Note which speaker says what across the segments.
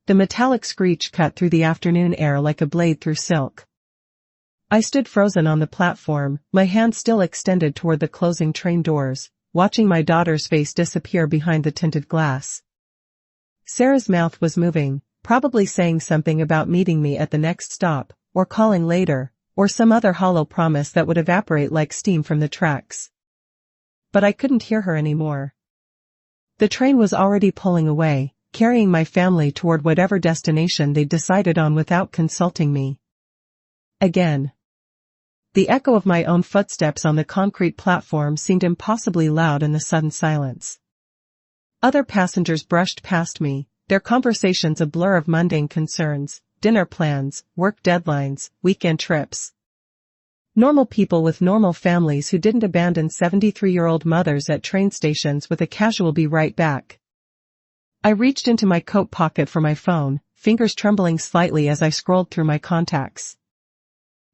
Speaker 1: The metallic screech cut through the afternoon air like a blade through silk. I stood frozen on the platform, my hand still extended toward the closing train doors, watching my daughter's face disappear behind the tinted glass. Sarah's mouth was moving, probably saying something about meeting me at the next stop, or calling later, or some other hollow promise that would evaporate like steam from the tracks. But I couldn't hear her anymore. The train was already pulling away, carrying my family toward whatever destination they'd decided on without consulting me. Again. The echo of my own footsteps on the concrete platform seemed impossibly loud in the sudden silence. Other passengers brushed past me, their conversations a blur of mundane concerns, dinner plans, work deadlines, weekend trips. Normal people with normal families who didn't abandon 73-year-old mothers at train stations with a casual "be right back." I reached into my coat pocket for my phone, fingers trembling slightly as I scrolled through my contacts.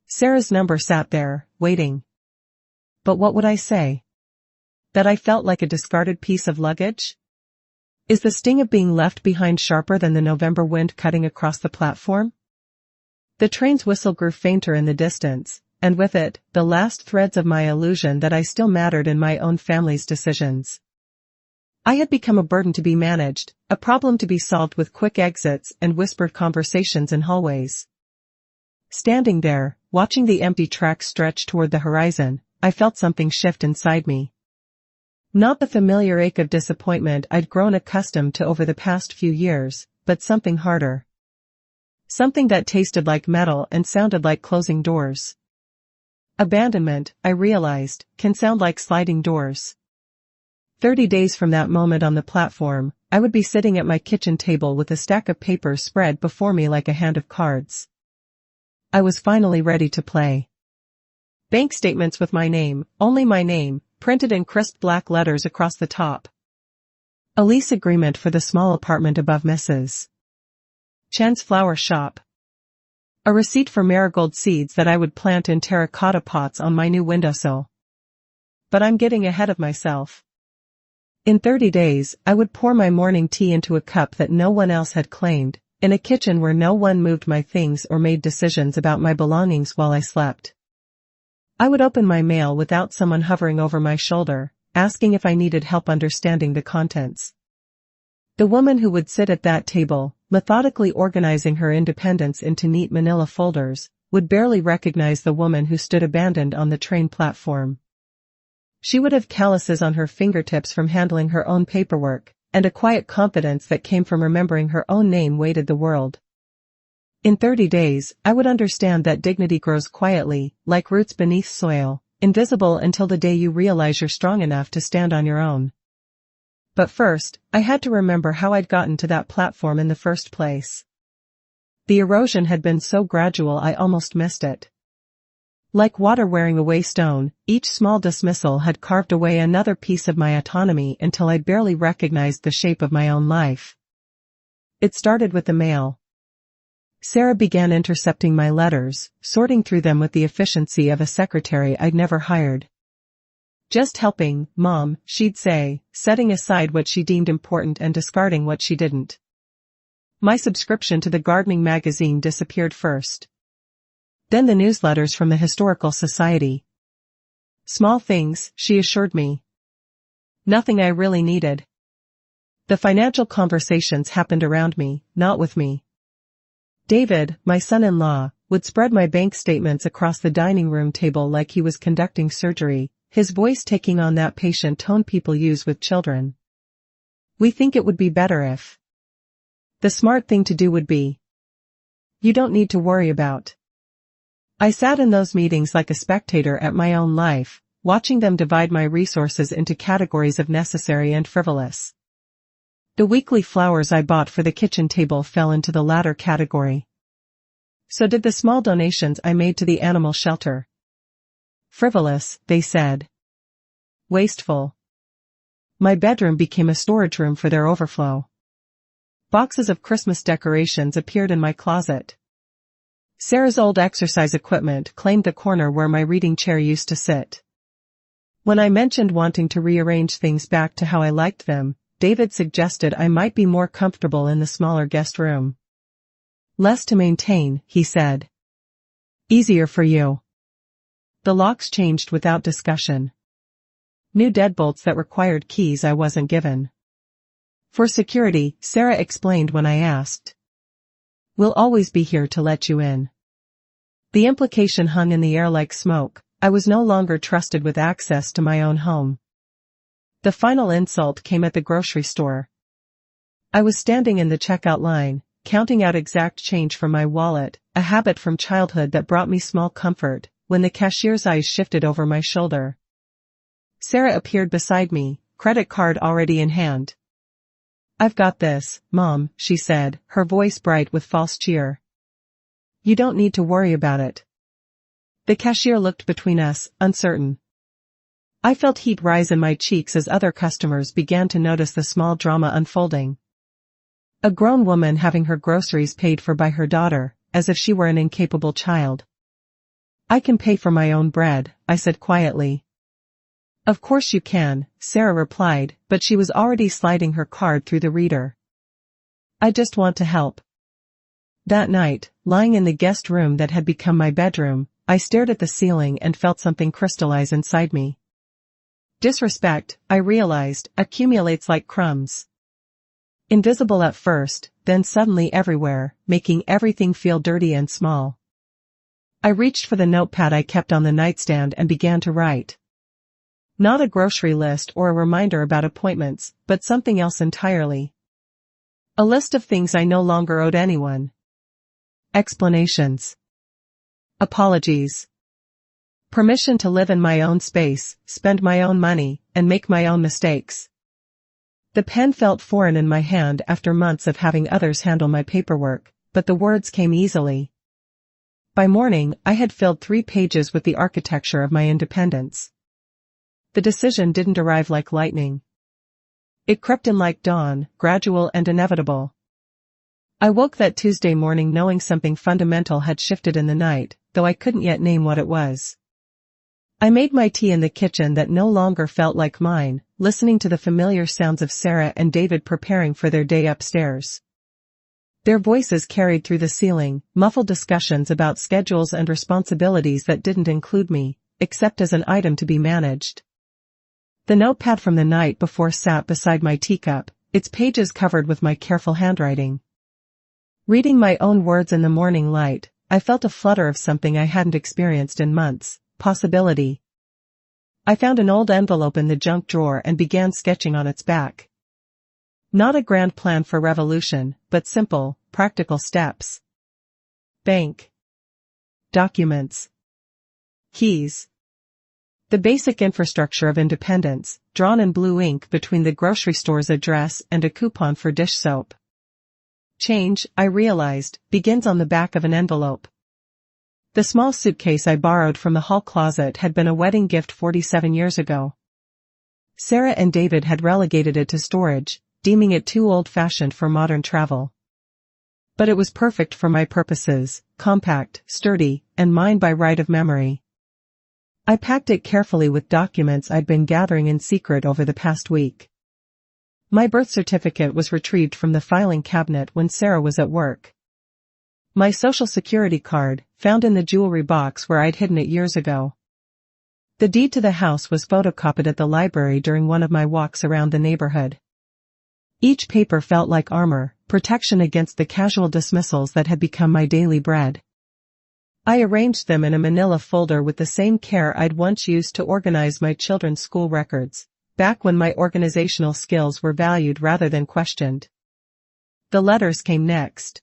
Speaker 1: Sarah's number sat there, waiting. But what would I say? That I felt like a discarded piece of luggage? Is the sting of being left behind sharper than the November wind cutting across the platform? The train's whistle grew fainter in the distance, and with it, the last threads of my illusion that I still mattered in my own family's decisions. I had become a burden to be managed, a problem to be solved with quick exits and whispered conversations in hallways. Standing there, watching the empty tracks stretch toward the horizon, I felt something shift inside me. Not the familiar ache of disappointment I'd grown accustomed to over the past few years, but something harder. Something that tasted like metal and sounded like closing doors. Abandonment, I realized, can sound like sliding doors. 30 days from that moment on the platform, I would be sitting at my kitchen table with a stack of papers spread before me like a hand of cards. I was finally ready to play. Bank statements with my name, only my name, printed in crisp black letters across the top. A lease agreement for the small apartment above Mrs. Chen's flower shop. A receipt for marigold seeds that I would plant in terracotta pots on my new windowsill. But I'm getting ahead of myself. In 30 days, I would pour my morning tea into a cup that no one else had claimed, in a kitchen where no one moved my things or made decisions about my belongings while I slept. I would open my mail without someone hovering over my shoulder, asking if I needed help understanding the contents. The woman who would sit at that table, methodically organizing her independence into neat manila folders, would barely recognize the woman who stood abandoned on the train platform. She would have calluses on her fingertips from handling her own paperwork, and a quiet confidence that came from remembering her own name weighted the world. In 30 days, I would understand that dignity grows quietly, like roots beneath soil, invisible until the day you realize you're strong enough to stand on your own. But first, I had to remember how I'd gotten to that platform in the first place. The erosion had been so gradual I almost missed it. Like water wearing away stone, each small dismissal had carved away another piece of my autonomy until I barely recognized the shape of my own life. It started with the mail. Sarah began intercepting my letters, sorting through them with the efficiency of a secretary I'd never hired. "Just helping, Mom," she'd say, setting aside what she deemed important and discarding what she didn't. My subscription to the gardening magazine disappeared first. Then the newsletters from the Historical Society. Small things, she assured me. Nothing I really needed. The financial conversations happened around me, not with me. David, my son-in-law, would spread my bank statements across the dining room table like he was conducting surgery, his voice taking on that patient tone people use with children. "We think it would be better if." The smart thing to do would be. "You don't need to worry about." I sat in those meetings like a spectator at my own life, watching them divide my resources into categories of necessary and frivolous. The weekly flowers I bought for the kitchen table fell into the latter category. So did the small donations I made to the animal shelter. Frivolous, they said. Wasteful. My bedroom became a storage room for their overflow. Boxes of Christmas decorations appeared in my closet. Sarah's old exercise equipment claimed the corner where my reading chair used to sit. When I mentioned wanting to rearrange things back to how I liked them, David suggested I might be more comfortable in the smaller guest room. Less to maintain, he said. Easier for you. The locks changed without discussion. New deadbolts that required keys I wasn't given. For security, Sarah explained when I asked. We'll always be here to let you in. The implication hung in the air like smoke. I was no longer trusted with access to my own home. The final insult came at the grocery store. I was standing in the checkout line, counting out exact change from my wallet, a habit from childhood that brought me small comfort, when the cashier's eyes shifted over my shoulder. Sarah appeared beside me, credit card already in hand. I've got this, Mom, she said, her voice bright with false cheer. You don't need to worry about it. The cashier looked between us, uncertain. I felt heat rise in my cheeks as other customers began to notice the small drama unfolding. A grown woman having her groceries paid for by her daughter, as if she were an incapable child. I can pay for my own bread, I said quietly. Of course you can, Sarah replied, but she was already sliding her card through the reader. I just want to help. That night, lying in the guest room that had become my bedroom, I stared at the ceiling and felt something crystallize inside me. Disrespect, I realized, accumulates like crumbs. Invisible at first, then suddenly everywhere, making everything feel dirty and small. I reached for the notepad I kept on the nightstand and began to write. Not a grocery list or a reminder about appointments, but something else entirely. A list of things I no longer owed anyone. Explanations. Apologies. Permission to live in my own space, spend my own money, and make my own mistakes. The pen felt foreign in my hand after months of having others handle my paperwork, but the words came easily. By morning, I had filled 3 pages with the architecture of my independence. The decision didn't arrive like lightning. It crept in like dawn, gradual and inevitable. I woke that Tuesday morning knowing something fundamental had shifted in the night, though I couldn't yet name what it was. I made my tea in the kitchen that no longer felt like mine, listening to the familiar sounds of Sarah and David preparing for their day upstairs. Their voices carried through the ceiling, muffled discussions about schedules and responsibilities that didn't include me, except as an item to be managed. The notepad from the night before sat beside my teacup, its pages covered with my careful handwriting. Reading my own words in the morning light, I felt a flutter of something I hadn't experienced in months. Possibility. I found an old envelope in the junk drawer and began sketching on its back. Not a grand plan for revolution, but simple, practical steps. Bank. Documents. Keys. The basic infrastructure of independence, drawn in blue ink between the grocery store's address and a coupon for dish soap. Change, I realized, begins on the back of an envelope. The small suitcase I borrowed from the hall closet had been a wedding gift 47 years ago. Sarah and David had relegated it to storage, deeming it too old-fashioned for modern travel. But it was perfect for my purposes, compact, sturdy, and mine by right of memory. I packed it carefully with documents I'd been gathering in secret over the past week. My birth certificate was retrieved from the filing cabinet when Sarah was at work. My social security card, found in the jewelry box where I'd hidden it years ago. The deed to the house was photocopied at the library during one of my walks around the neighborhood. Each paper felt like armor, protection against the casual dismissals that had become my daily bread. I arranged them in a manila folder with the same care I'd once used to organize my children's school records, back when my organizational skills were valued rather than questioned. The letters came next.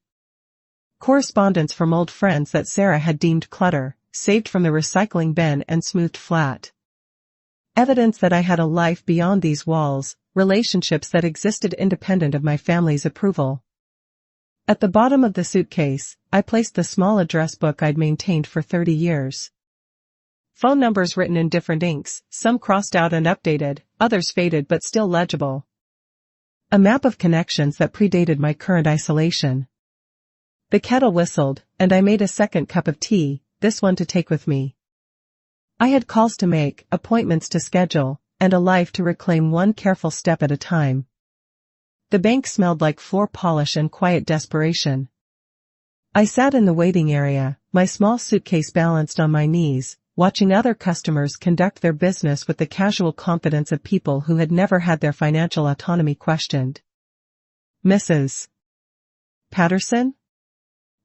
Speaker 1: Correspondence from old friends that Sarah had deemed clutter, saved from the recycling bin and smoothed flat. Evidence that I had a life beyond these walls, relationships that existed independent of my family's approval. At the bottom of the suitcase, I placed the small address book I'd maintained for 30 years. Phone numbers written in different inks, some crossed out and updated, others faded but still legible. A map of connections that predated my current isolation. The kettle whistled, and I made a second cup of tea, this one to take with me. I had calls to make, appointments to schedule, and a life to reclaim one careful step at a time. The bank smelled like floor polish and quiet desperation. I sat in the waiting area, my small suitcase balanced on my knees, watching other customers conduct their business with the casual confidence of people who had never had their financial autonomy questioned. Mrs. Patterson?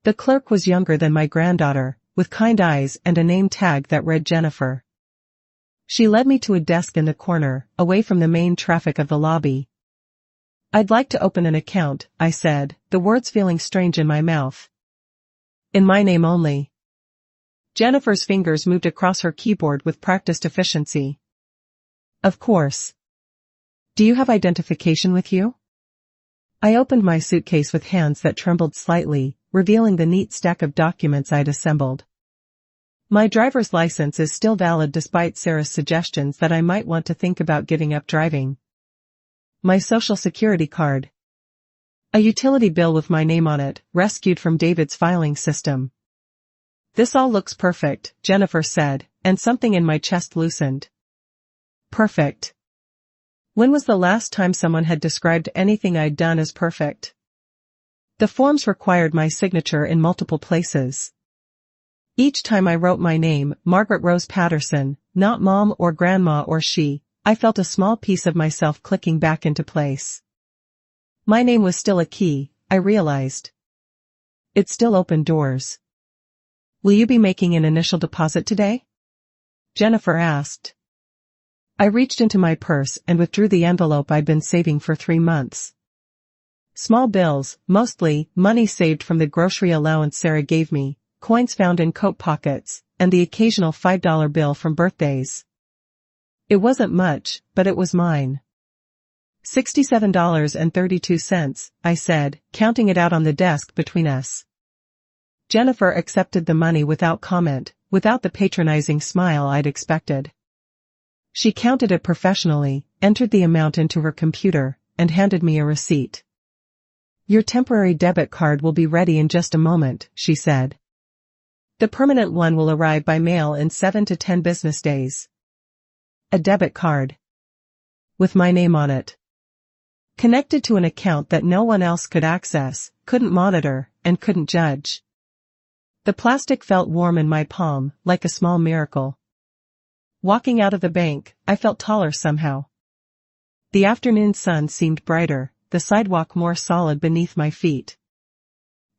Speaker 1: The clerk was younger than my granddaughter, with kind eyes and a name tag that read Jennifer. She led me to a desk in the corner, away from the main traffic of the lobby. "I'd like to open an account," I said, the words feeling strange in my mouth. "In my name only." Jennifer's fingers moved across her keyboard with practiced efficiency. "Of course. Do you have identification with you?" I opened my suitcase with hands that trembled slightly, revealing the neat stack of documents I'd assembled. My driver's license is still valid despite Sarah's suggestions that I might want to think about giving up driving. My social security card. A utility bill with my name on it, rescued from David's filing system. "This all looks perfect," Jennifer said, and something in my chest loosened. Perfect. When was the last time someone had described anything I'd done as perfect? The forms required my signature in multiple places. Each time I wrote my name, Margaret Rose Patterson, not mom or grandma or she, I felt a small piece of myself clicking back into place. My name was still a key, I realized. It still opened doors. "Will you be making an initial deposit today?" Jennifer asked. I reached into my purse and withdrew the envelope I'd been saving for 3 months. Small bills, mostly money saved from the grocery allowance Sarah gave me, coins found in coat pockets, and the occasional $5 bill from birthdays. It wasn't much, but it was mine. $67.32, I said, counting it out on the desk between us. Jennifer accepted the money without comment, without the patronizing smile I'd expected. She counted it professionally, entered the amount into her computer, and handed me a receipt. "Your temporary debit card will be ready in just a moment," she said. "The permanent one will arrive by mail in 7 to 10 business days." A debit card. With my name on it. Connected to an account that no one else could access, couldn't monitor, and couldn't judge. The plastic felt warm in my palm, like a small miracle. Walking out of the bank, I felt taller somehow. The afternoon sun seemed brighter, the sidewalk more solid beneath my feet.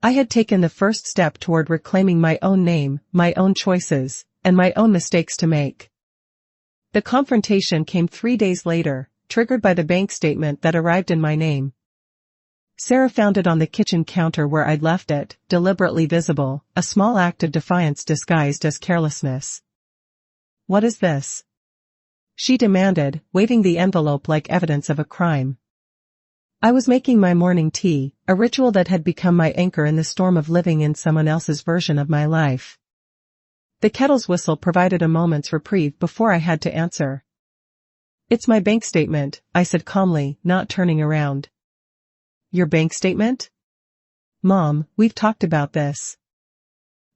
Speaker 1: I had taken the first step toward reclaiming my own name, my own choices, and my own mistakes to make. The confrontation came 3 days later, triggered by the bank statement that arrived in my name. Sarah found it on the kitchen counter where I'd left it, deliberately visible, a small act of defiance disguised as carelessness. "What is this?" she demanded, waving the envelope like evidence of a crime. I was making my morning tea, a ritual that had become my anchor in the storm of living in someone else's version of my life. The kettle's whistle provided a moment's reprieve before I had to answer. "It's my bank statement," I said calmly, not turning around. "Your bank statement?" "Mom, we've talked about this.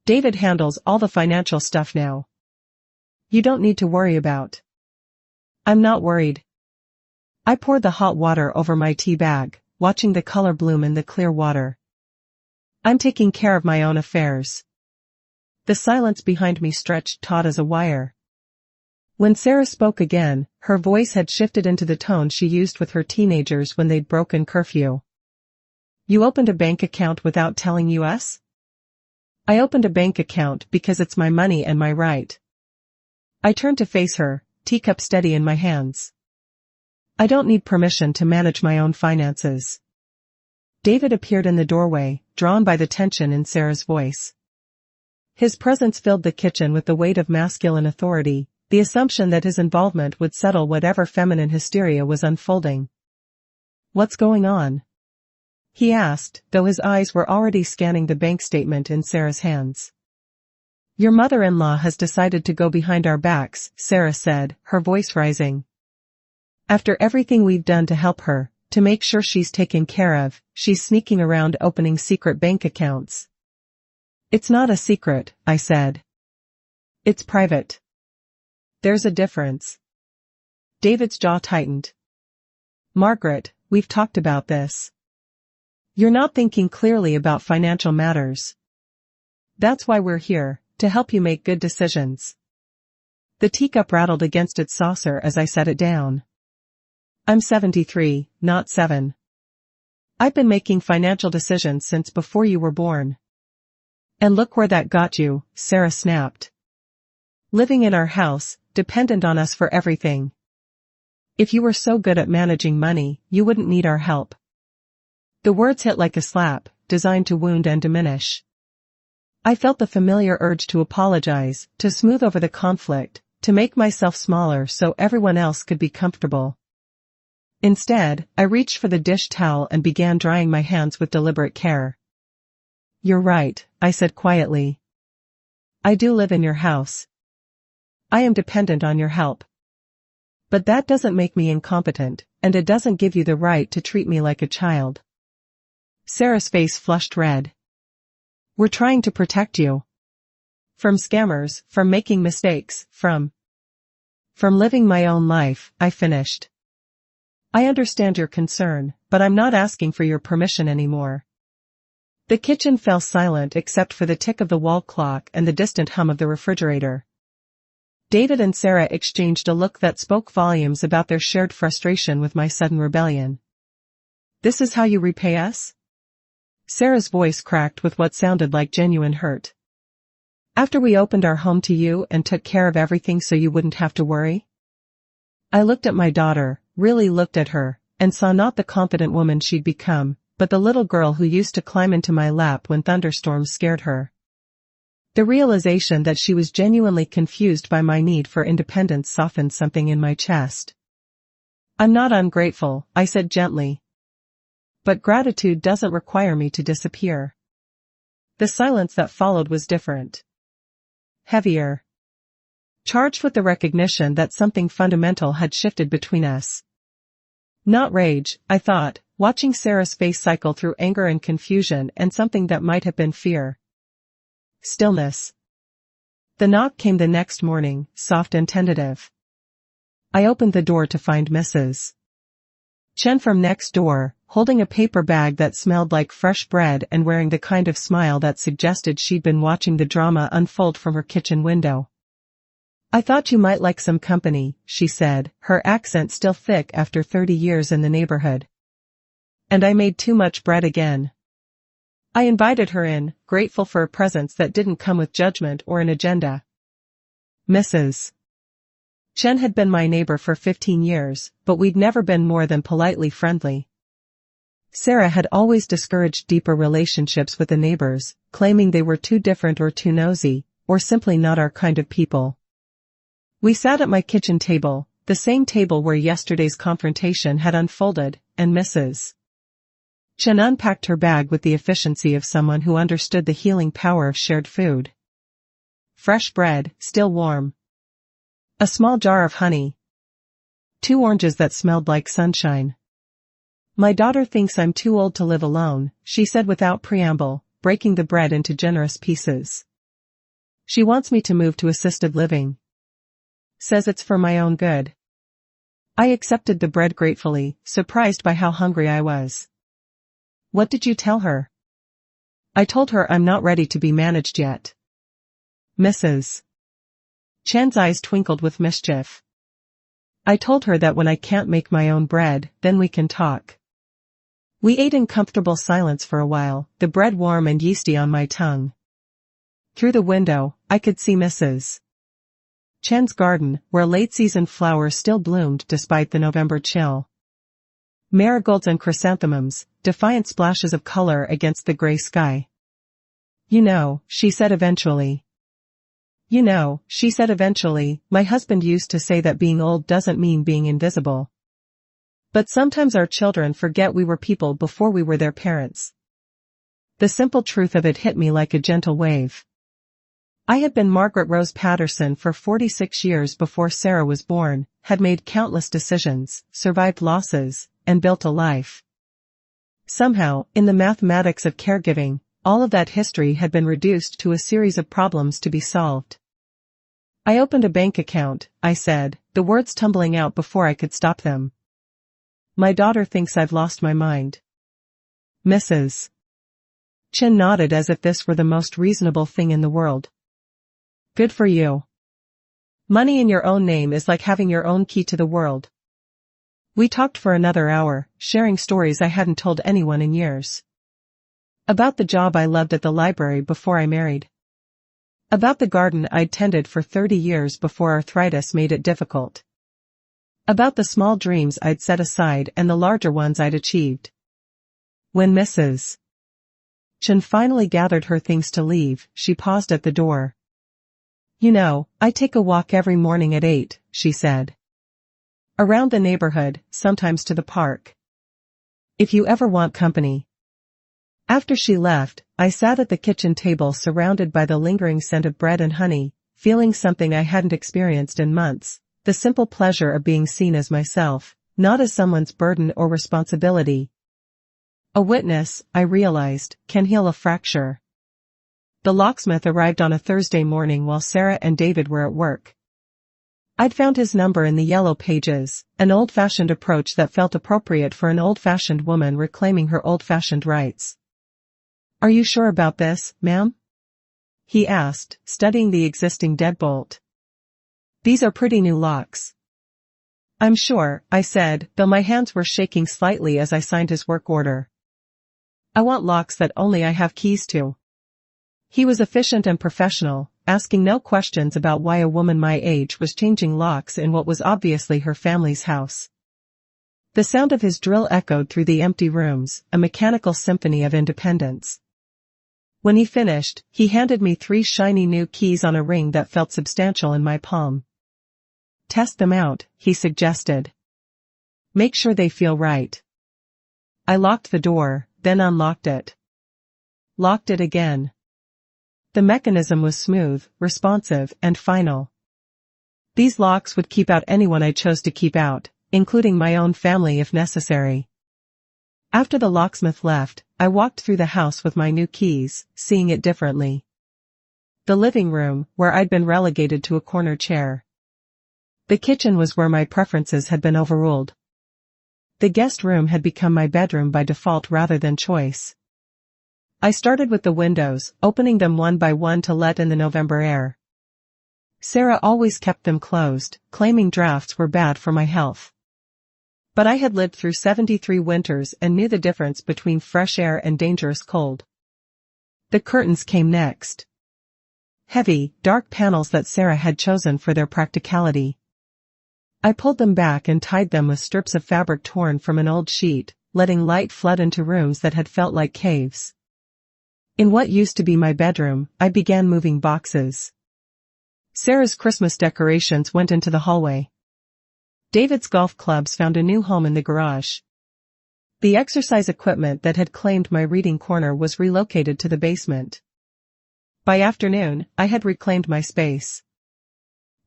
Speaker 1: David handles all the financial stuff now. You don't need to worry about." "I'm not worried." I poured the hot water over my tea bag, watching the color bloom in the clear water. "I'm taking care of my own affairs." The silence behind me stretched taut as a wire. When Sarah spoke again, her voice had shifted into the tone she used with her teenagers when they'd broken curfew. "You opened a bank account without telling us?" "I opened a bank account because it's my money and my right." I turned to face her, teacup steady in my hands. "I don't need permission to manage my own finances." David appeared in the doorway, drawn by the tension in Sarah's voice. His presence filled the kitchen with the weight of masculine authority, the assumption that his involvement would settle whatever feminine hysteria was unfolding. "What's going on?" he asked, though his eyes were already scanning the bank statement in Sarah's hands. "Your mother-in-law has decided to go behind our backs," Sarah said, her voice rising. "After everything we've done to help her, to make sure she's taken care of, she's sneaking around opening secret bank accounts." "It's not a secret," I said. "It's private." "There's a difference." David's jaw tightened. "Margaret, we've talked about this. You're not thinking clearly about financial matters." That's why we're here, to help you make good decisions. The teacup rattled against its saucer as I set it down. I'm 73, not 7. I've been making financial decisions since before you were born. And look where that got you, Sarah snapped. Living in our house, dependent on us for everything. If you were so good at managing money, you wouldn't need our help. The words hit like a slap, designed to wound and diminish. I felt the familiar urge to apologize, to smooth over the conflict, to make myself smaller so everyone else could be comfortable. Instead, I reached for the dish towel and began drying my hands with deliberate care. You're right, I said quietly. I do live in your house. I am dependent on your help. But that doesn't make me incompetent, and it doesn't give you the right to treat me like a child. Sarah's face flushed red. We're trying to protect you. From scammers, from making mistakes, from living my own life, I finished. I understand your concern, but I'm not asking for your permission anymore. The kitchen fell silent except for the tick of the wall clock and the distant hum of the refrigerator. David and Sarah exchanged a look that spoke volumes about their shared frustration with my sudden rebellion. This is how you repay us? Sarah's voice cracked with what sounded like genuine hurt. After we opened our home to you and took care of everything so you wouldn't have to worry? I looked at my daughter, really looked at her, and saw not the confident woman she'd become, but the little girl who used to climb into my lap when thunderstorms scared her. The realization that she was genuinely confused by my need for independence softened something in my chest. I'm not ungrateful, I said gently. But gratitude doesn't require me to disappear. The silence that followed was different. Heavier. Charged with the recognition that something fundamental had shifted between us. Not rage, I thought, watching Sarah's face cycle through anger and confusion and something that might have been fear. Stillness. The knock came the next morning, soft and tentative. I opened the door to find Mrs. Chen from next door, holding a paper bag that smelled like fresh bread and wearing the kind of smile that suggested she'd been watching the drama unfold from her kitchen window. I thought you might like some company, she said, her accent still thick after 30 years in the neighborhood. And I made too much bread again. I invited her in, grateful for a presence that didn't come with judgment or an agenda. Mrs. Chen had been my neighbor for 15 years, but we'd never been more than politely friendly. Sarah had always discouraged deeper relationships with the neighbors, claiming they were too different or too nosy, or simply not our kind of people. We sat at my kitchen table, the same table where yesterday's confrontation had unfolded, and Mrs. Chen unpacked her bag with the efficiency of someone who understood the healing power of shared food. Fresh bread, still warm. A small jar of honey. 2 oranges that smelled like sunshine. My daughter thinks I'm too old to live alone, she said without preamble, breaking the bread into generous pieces. She wants me to move to assisted living. Says it's for my own good. I accepted the bread gratefully, surprised by how hungry I was. What did you tell her? I told her I'm not ready to be managed yet. Mrs. Chen's eyes twinkled with mischief. I told her that when I can't make my own bread, then we can talk. We ate in comfortable silence for a while, the bread warm and yeasty on my tongue. Through the window, I could see Mrs. Chen's garden, where late-season flowers still bloomed despite the November chill. Marigolds and chrysanthemums, defiant splashes of color against the gray sky. You know, she said eventually. My husband used to say that being old doesn't mean being invisible. But sometimes our children forget we were people before we were their parents. The simple truth of it hit me like a gentle wave. I had been Margaret Rose Patterson for 46 years before Sarah was born, had made countless decisions, survived losses, and built a life. Somehow, in the mathematics of caregiving, all of that history had been reduced to a series of problems to be solved. I opened a bank account, I said, the words tumbling out before I could stop them. My daughter thinks I've lost my mind. Mrs. Chin nodded as if this were the most reasonable thing in the world. Good for you. Money in your own name is like having your own key to the world. We talked for another hour, sharing stories I hadn't told anyone in years. About the job I loved at the library before I married. About the garden I'd tended for 30 years before arthritis made it difficult. About the small dreams I'd set aside and the larger ones I'd achieved. When Mrs. Chen finally gathered her things to leave, she paused at the door. You know, I take a walk every morning at 8, she said. Around the neighborhood, sometimes to the park. If you ever want company. After she left, I sat at the kitchen table surrounded by the lingering scent of bread and honey, feeling something I hadn't experienced in months, the simple pleasure of being seen as myself, not as someone's burden or responsibility. A witness, I realized, can heal a fracture. The locksmith arrived on a Thursday morning while Sarah and David were at work. I'd found his number in the yellow pages, an old-fashioned approach that felt appropriate for an old-fashioned woman reclaiming her old-fashioned rights. Are you sure about this, ma'am? He asked, studying the existing deadbolt. These are pretty new locks. I'm sure, I said, though my hands were shaking slightly as I signed his work order. I want locks that only I have keys to. He was efficient and professional, asking no questions about why a woman my age was changing locks in what was obviously her family's house. The sound of his drill echoed through the empty rooms, a mechanical symphony of independence. When he finished, he handed me 3 shiny new keys on a ring that felt substantial in my palm. Test them out, he suggested. Make sure they feel right. I locked the door, then unlocked it. Locked it again. The mechanism was smooth, responsive, and final. These locks would keep out anyone I chose to keep out, including my own family if necessary. After the locksmith left, I walked through the house with my new keys, seeing it differently. The living room, where I'd been relegated to a corner chair. The kitchen was where my preferences had been overruled. The guest room had become my bedroom by default rather than choice. I started with the windows, opening them one by one to let in the November air. Sarah always kept them closed, claiming drafts were bad for my health. But I had lived through 73 winters and knew the difference between fresh air and dangerous cold. The curtains came next. Heavy, dark panels that Sarah had chosen for their practicality. I pulled them back and tied them with strips of fabric torn from an old sheet, letting light flood into rooms that had felt like caves. In what used to be my bedroom, I began moving boxes. Sarah's Christmas decorations went into the hallway. David's golf clubs found a new home in the garage. The exercise equipment that had claimed my reading corner was relocated to the basement. By afternoon, I had reclaimed my space.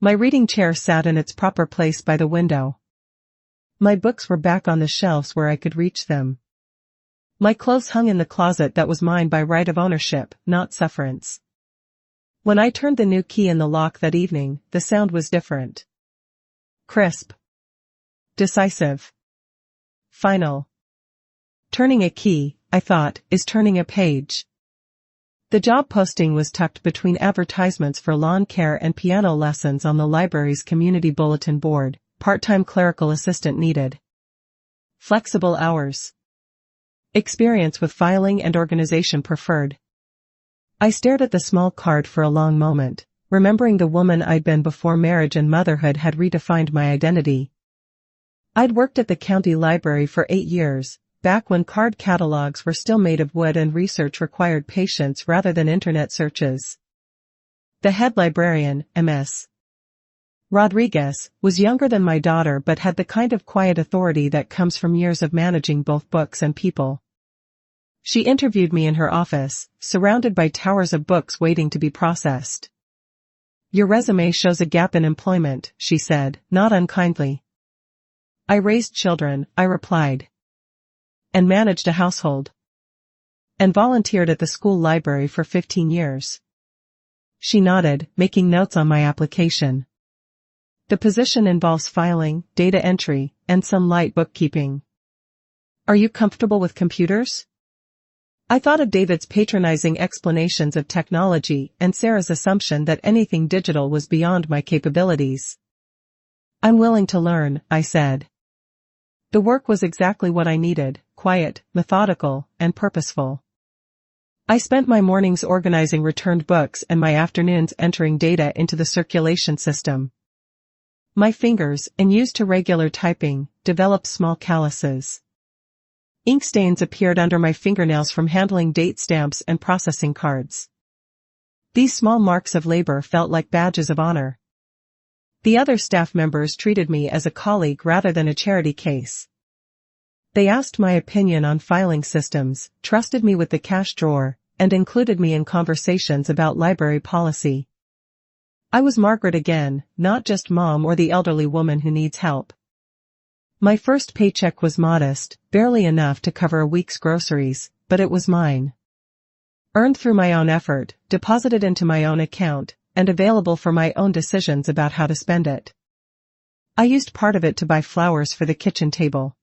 Speaker 1: My reading chair sat in its proper place by the window. My books were back on the shelves where I could reach them. My clothes hung in the closet that was mine by right of ownership, not sufferance. When I turned the new key in the lock that evening, the sound was different. Crisp. Decisive. Final. Turning a key, I thought, is turning a page. The job posting was tucked between advertisements for lawn care and piano lessons on the library's community bulletin board, part-time clerical assistant needed. Flexible hours. Experience with filing and organization preferred. I stared at the small card for a long moment, remembering the woman I'd been before marriage and motherhood had redefined my identity. I'd worked at the county library for 8 years, back when card catalogs were still made of wood and research required patience rather than internet searches. The head librarian, Ms. Rodriguez, was younger than my daughter but had the kind of quiet authority that comes from years of managing both books and people. She interviewed me in her office, surrounded by towers of books waiting to be processed. Your resume shows a gap in employment, she said, not unkindly. I raised children, I replied. And managed a household. And volunteered at the school library for 15 years. She nodded, making notes on my application. The position involves filing, data entry, and some light bookkeeping. Are you comfortable with computers? I thought of David's patronizing explanations of technology and Sarah's assumption that anything digital was beyond my capabilities. "I'm willing to learn," I said. The work was exactly what I needed: quiet, methodical, and purposeful. I spent my mornings organizing returned books and my afternoons entering data into the circulation system. My fingers, unused to regular typing, developed small calluses. Ink stains appeared under my fingernails from handling date stamps and processing cards. These small marks of labor felt like badges of honor. The other staff members treated me as a colleague rather than a charity case. They asked my opinion on filing systems, trusted me with the cash drawer, and included me in conversations about library policy. I was Margaret again, not just Mom or the elderly woman who needs help. My first paycheck was modest, barely enough to cover a week's groceries, but it was mine. Earned through my own effort, deposited into my own account, and available for my own decisions about how to spend it. I used part of it to buy flowers for the kitchen table.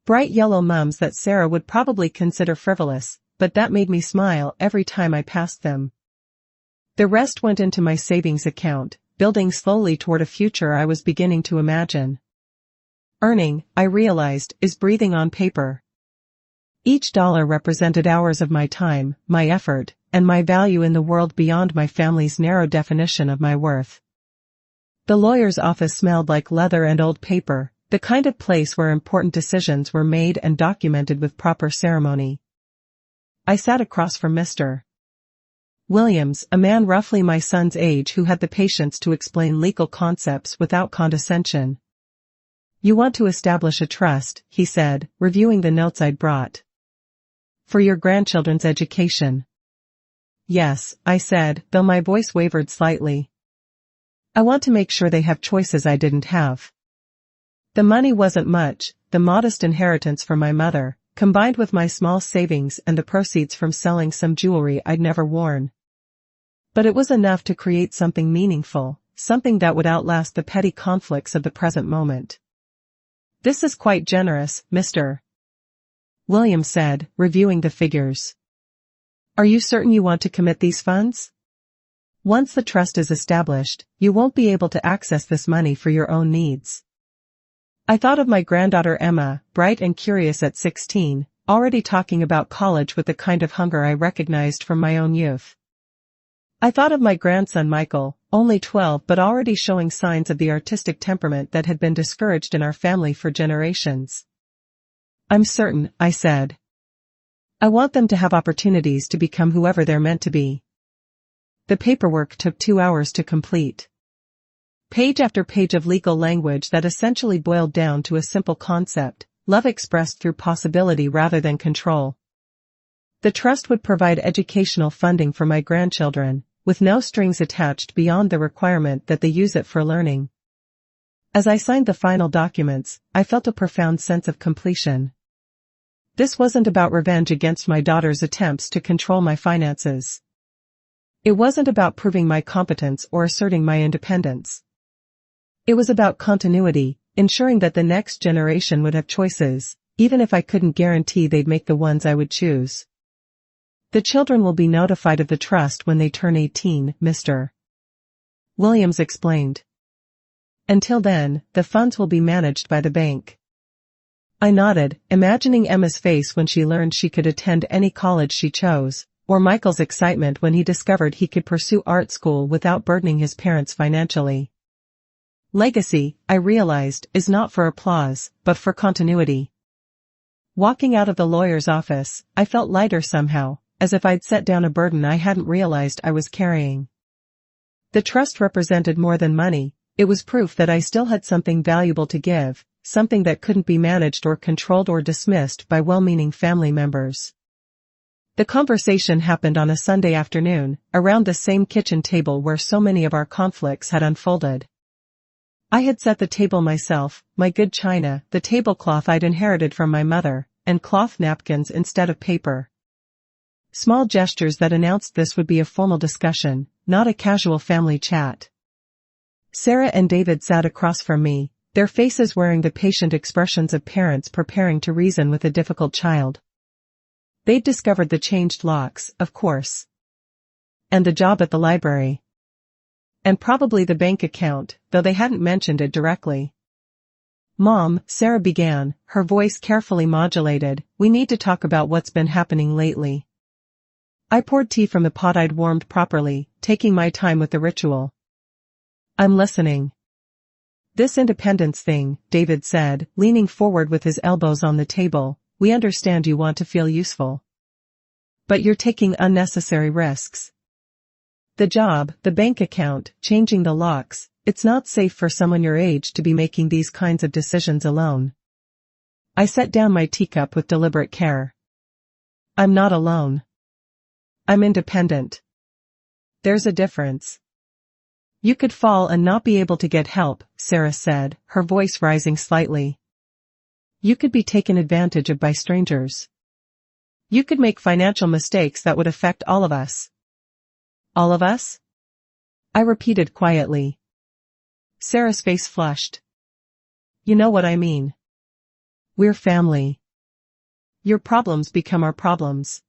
Speaker 1: Bright yellow mums that Sarah would probably consider frivolous, but that made me smile every time I passed them. The rest went into my savings account, building slowly toward a future I was beginning to imagine. Earning, I realized, is breathing on paper. Each dollar represented hours of my time, my effort, and my value in the world beyond my family's narrow definition of my worth. The lawyer's office smelled like leather and old paper, the kind of place where important decisions were made and documented with proper ceremony. I sat across from Mr. Williams, a man roughly my son's age who had the patience to explain legal concepts without condescension. "You want to establish a trust," he said, reviewing the notes I'd brought. "For your grandchildren's education." "Yes," I said, though my voice wavered slightly. "I want to make sure they have choices I didn't have." The money wasn't much, the modest inheritance from my mother, combined with my small savings and the proceeds from selling some jewelry I'd never worn. But it was enough to create something meaningful, something that would outlast the petty conflicts of the present moment. "This is quite generous, Mr. Williams said, reviewing the figures. "Are you certain you want to commit these funds? Once the trust is established, you won't be able to access this money for your own needs." I thought of my granddaughter Emma, bright and curious at 16, already talking about college with the kind of hunger I recognized from my own youth. I thought of my grandson Michael, only 12 but already showing signs of the artistic temperament that had been discouraged in our family for generations. "I'm certain," I said. "I want them to have opportunities to become whoever they're meant to be." The paperwork took 2 hours to complete. Page after page of legal language that essentially boiled down to a simple concept: love expressed through possibility rather than control. The trust would provide educational funding for my grandchildren, with no strings attached beyond the requirement that they use it for learning. As I signed the final documents, I felt a profound sense of completion. This wasn't about revenge against my daughter's attempts to control my finances. It wasn't about proving my competence or asserting my independence. It was about continuity, ensuring that the next generation would have choices, even if I couldn't guarantee they'd make the ones I would choose. "The children will be notified of the trust when they turn 18, Mr. Williams explained. Until then, the funds will be managed by the bank." I nodded, imagining Emma's face when she learned she could attend any college she chose, or Michael's excitement when he discovered he could pursue art school without burdening his parents financially. Legacy, I realized, is not for applause, but for continuity. Walking out of the lawyer's office, I felt lighter somehow, as if I'd set down a burden I hadn't realized I was carrying. The trust represented more than money. It was proof that I still had something valuable to give, something that couldn't be managed or controlled or dismissed by well-meaning family members. The conversation happened on a Sunday afternoon, around the same kitchen table where so many of our conflicts had unfolded. I had set the table myself, my good china, the tablecloth I'd inherited from my mother, and cloth napkins instead of paper. Small gestures that announced this would be a formal discussion, not a casual family chat. Sarah and David sat across from me, their faces wearing the patient expressions of parents preparing to reason with a difficult child. They'd discovered the changed locks, of course. And the job at the library. And probably the bank account, though they hadn't mentioned it directly. "Mom," Sarah began, her voice carefully modulated, "we need to talk about what's been happening lately." I poured tea from the pot I'd warmed properly, taking my time with the ritual. "I'm listening." "This independence thing," David said, leaning forward with his elbows on the table, "we understand you want to feel useful. But you're taking unnecessary risks. The job, the bank account, changing the locks, it's not safe for someone your age to be making these kinds of decisions alone." I set down my teacup with deliberate care. "I'm not alone. I'm independent. There's a difference." "You could fall and not be able to get help," Sarah said, her voice rising slightly. "You could be taken advantage of by strangers. You could make financial mistakes that would affect all of us." "All of us?" I repeated quietly. Sarah's face flushed. "You know what I mean. We're family. Your problems become our problems."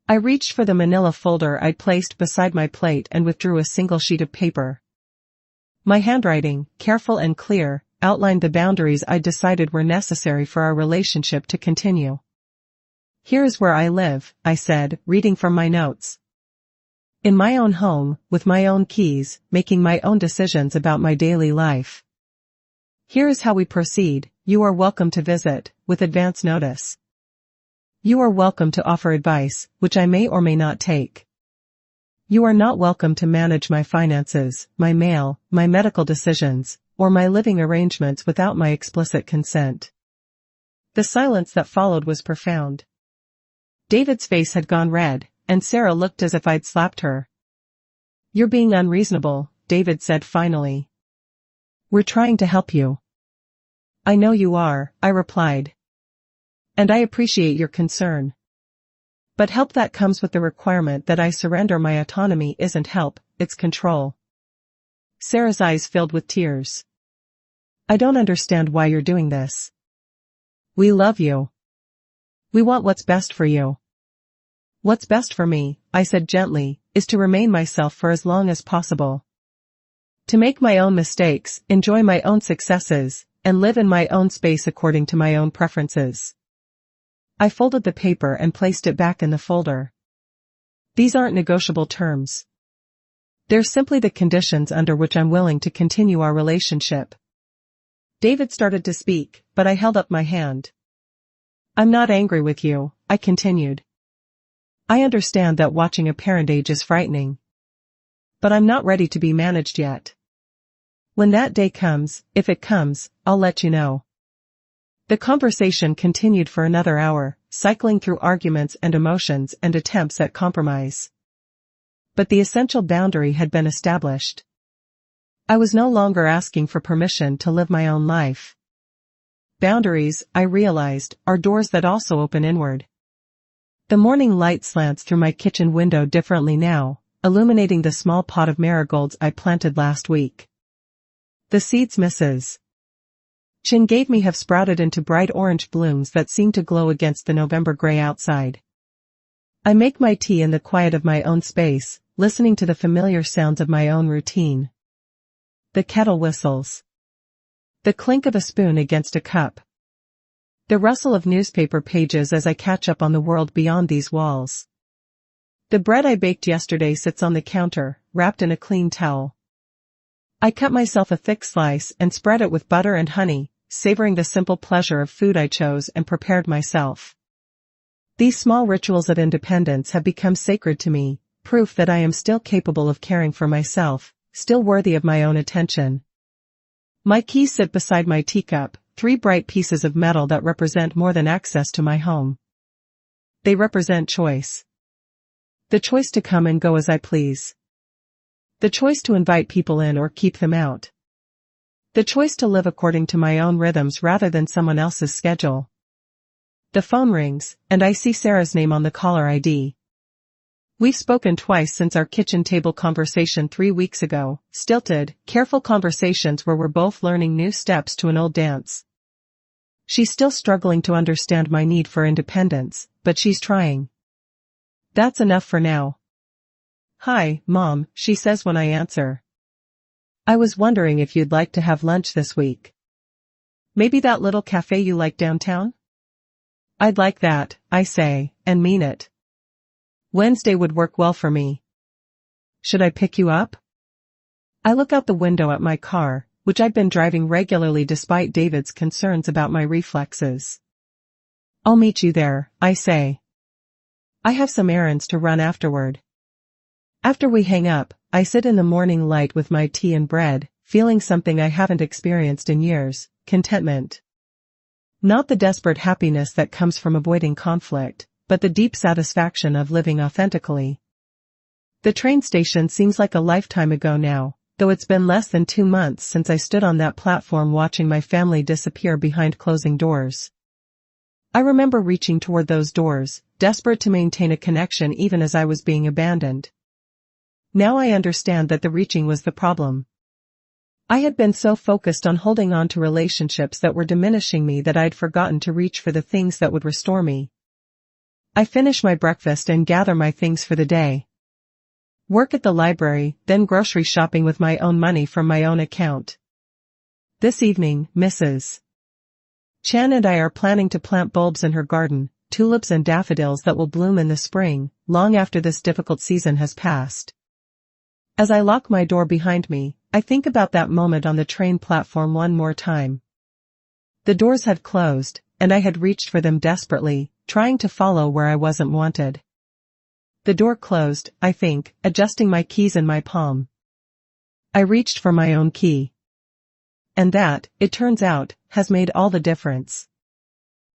Speaker 1: I reached for the manila folder I'd placed beside my plate and withdrew a single sheet of paper. My handwriting, careful and clear, outlined the boundaries I'd decided were necessary for our relationship to continue. "Here is where I live," I said, reading from my notes. "In my own home, with my own keys, making my own decisions about my daily life. Here is how we proceed. You are welcome to visit, with advance notice. You are welcome to offer advice, which I may or may not take. You are not welcome to manage my finances, my mail, my medical decisions, or my living arrangements without my explicit consent." The silence that followed was profound. David's face had gone red, and Sarah looked as if I'd slapped her. "You're being unreasonable," David said finally. "We're trying to help you." "I know you are," I replied. "And I appreciate your concern. But help that comes with the requirement that I surrender my autonomy isn't help, it's control." Sarah's eyes filled with tears. "I don't understand why you're doing this. We love you. We want what's best for you." "What's best for me," I said gently, "is to remain myself for as long as possible. To make my own mistakes, enjoy my own successes, and live in my own space according to my own preferences." I folded the paper and placed it back in the folder. "These aren't negotiable terms. They're simply the conditions under which I'm willing to continue our relationship." David started to speak, but I held up my hand. "I'm not angry with you," I continued. "I understand that watching a parent age is frightening. But I'm not ready to be managed yet. When that day comes, if it comes, I'll let you know." The conversation continued for another hour, cycling through arguments and emotions and attempts at compromise. But the essential boundary had been established. I was no longer asking for permission to live my own life. Boundaries, I realized, are doors that also open inward. The morning light slants through my kitchen window differently now, illuminating the small pot of marigolds I planted last week. The seeds Mrs. Chin gave me have sprouted into bright orange blooms that seem to glow against the November gray outside. I make my tea in the quiet of my own space, listening to the familiar sounds of my own routine. The kettle whistles. The clink of a spoon against a cup. The rustle of newspaper pages as I catch up on the world beyond these walls. The bread I baked yesterday sits on the counter, wrapped in a clean towel. I cut myself a thick slice and spread it with butter and honey, savoring the simple pleasure of food I chose and prepared myself. These small rituals of independence have become sacred to me, proof that I am still capable of caring for myself, still worthy of my own attention. My keys sit beside my teacup, 3 bright pieces of metal that represent more than access to my home. They represent choice. The choice to come and go as I please. The choice to invite people in or keep them out. The choice to live according to my own rhythms rather than someone else's schedule. The phone rings, and I see Sarah's name on the caller ID. We've spoken twice since our kitchen table conversation 3 weeks ago, stilted, careful conversations where we're both learning new steps to an old dance. She's still struggling to understand my need for independence, but she's trying. That's enough for now. Hi, Mom, she says when I answer. I was wondering if you'd like to have lunch this week. Maybe that little cafe you like downtown? I'd like that, I say, and mean it. Wednesday would work well for me. Should I pick you up? I look out the window at my car, which I've been driving regularly despite David's concerns about my reflexes. I'll meet you there, I say. I have some errands to run afterward. After we hang up, I sit in the morning light with my tea and bread, feeling something I haven't experienced in years, contentment. Not the desperate happiness that comes from avoiding conflict, but the deep satisfaction of living authentically. The train station seems like a lifetime ago now, though it's been less than 2 months since I stood on that platform watching my family disappear behind closing doors. I remember reaching toward those doors, desperate to maintain a connection even as I was being abandoned. Now I understand that the reaching was the problem. I had been so focused on holding on to relationships that were diminishing me that I'd forgotten to reach for the things that would restore me. I finish my breakfast and gather my things for the day. Work at the library, then grocery shopping with my own money from my own account. This evening, Mrs. Chan and I are planning to plant bulbs in her garden, tulips and daffodils that will bloom in the spring, long after this difficult season has passed. As I lock my door behind me, I think about that moment on the train platform one more time. The doors had closed, and I had reached for them desperately, trying to follow where I wasn't wanted. The door closed, I think, adjusting my keys in my palm. I reached for my own key. And that, it turns out, has made all the difference.